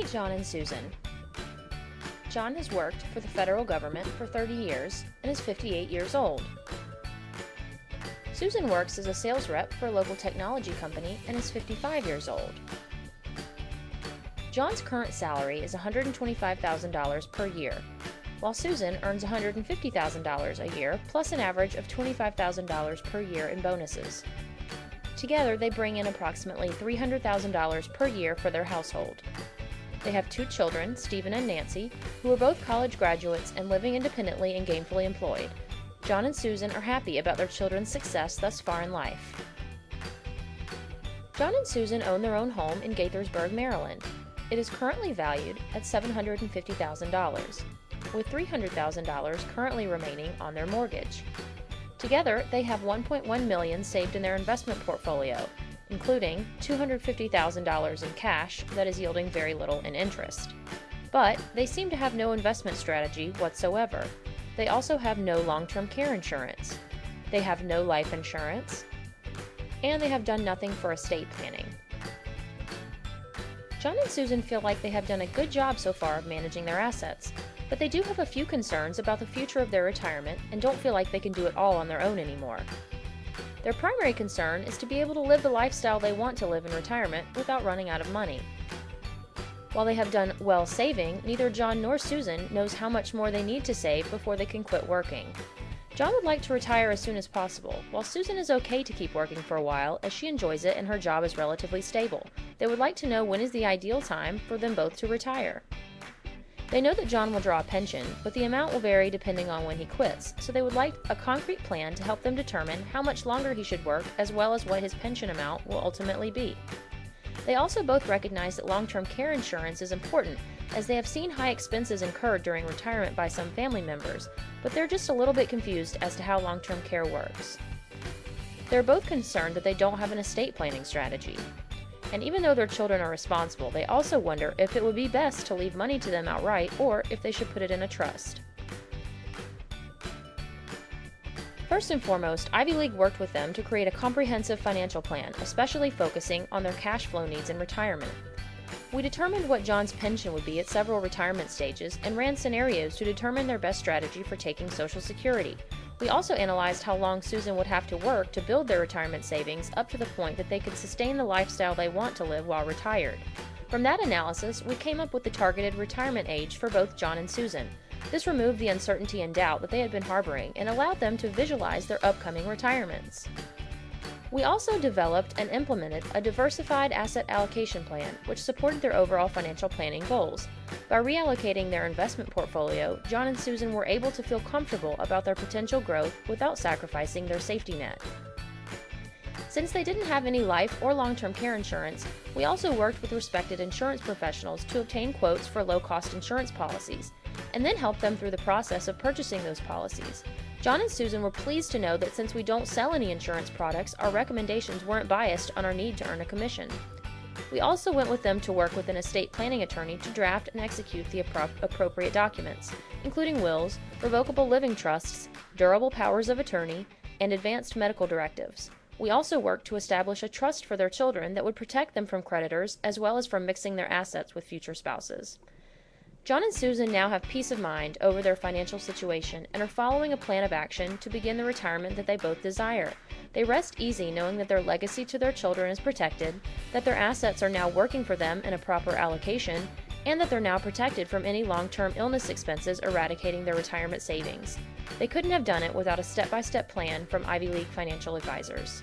Meet John and Susan. John has worked for the federal government for 30 years and is 58 years old. Susan works as a sales rep for a local technology company and is 55 years old. John's current salary is $125,000 per year, while Susan earns $150,000 a year plus an average of $25,000 per year in bonuses. Together, they bring in approximately $300,000 per year for their household. They have 2 children, Stephen and Nancy, who are both college graduates and living independently and gainfully employed. John and Susan are happy about their children's success thus far in life. John and Susan own their own home in Gaithersburg, Maryland. It is currently valued at $750,000, with $300,000 currently remaining on their mortgage. Together, they have $1.1 million saved in their investment portfolio, including $250,000 in cash that is yielding very little in interest. But they seem to have no investment strategy whatsoever. They also have no long-term care insurance. They have no life insurance, and they have done nothing for estate planning. John and Susan feel like they have done a good job so far of managing their assets, but they do have a few concerns about the future of their retirement and don't feel like they can do it all on their own anymore. Their primary concern is to be able to live the lifestyle they want to live in retirement without running out of money. While they have done well saving, neither John nor Susan knows how much more they need to save before they can quit working. John would like to retire as soon as possible, while Susan is okay to keep working for a while as she enjoys it and her job is relatively stable. They would like to know when is the ideal time for them both to retire. They know that John will draw a pension, but the amount will vary depending on when he quits, so they would like a concrete plan to help them determine how much longer he should work as well as what his pension amount will ultimately be. They also both recognize that long-term care insurance is important, as they have seen high expenses incurred during retirement by some family members, but they're just a little bit confused as to how long-term care works. They're both concerned that they don't have an estate planning strategy. And even though their children are responsible, they also wonder if it would be best to leave money to them outright or if they should put it in a trust. First and foremost, Ivy League worked with them to create a comprehensive financial plan, especially focusing on their cash flow needs in retirement. We determined what John's pension would be at several retirement stages and ran scenarios to determine their best strategy for taking Social Security. We also analyzed how long Susan would have to work to build their retirement savings up to the point that they could sustain the lifestyle they want to live while retired. From that analysis, we came up with the targeted retirement age for both John and Susan. This removed the uncertainty and doubt that they had been harboring and allowed them to visualize their upcoming retirements. We also developed and implemented a diversified asset allocation plan which supported their overall financial planning goals. By reallocating their investment portfolio, John and Susan were able to feel comfortable about their potential growth without sacrificing their safety net. Since they didn't have any life or long-term care insurance, we also worked with respected insurance professionals to obtain quotes for low-cost insurance policies, and then helped them through the process of purchasing those policies. John and Susan were pleased to know that since we don't sell any insurance products, our recommendations weren't biased on our need to earn a commission. We also went with them to work with an estate planning attorney to draft and execute the appropriate documents, including wills, revocable living trusts, durable powers of attorney, and advanced medical directives. We also worked to establish a trust for their children that would protect them from creditors as well as from mixing their assets with future spouses. John and Susan now have peace of mind over their financial situation and are following a plan of action to begin the retirement that they both desire. They rest easy knowing that their legacy to their children is protected, that their assets are now working for them in a proper allocation, and that they're now protected from any long-term illness expenses eradicating their retirement savings. They couldn't have done it without a step-by-step plan from Ivy League Financial Advisors.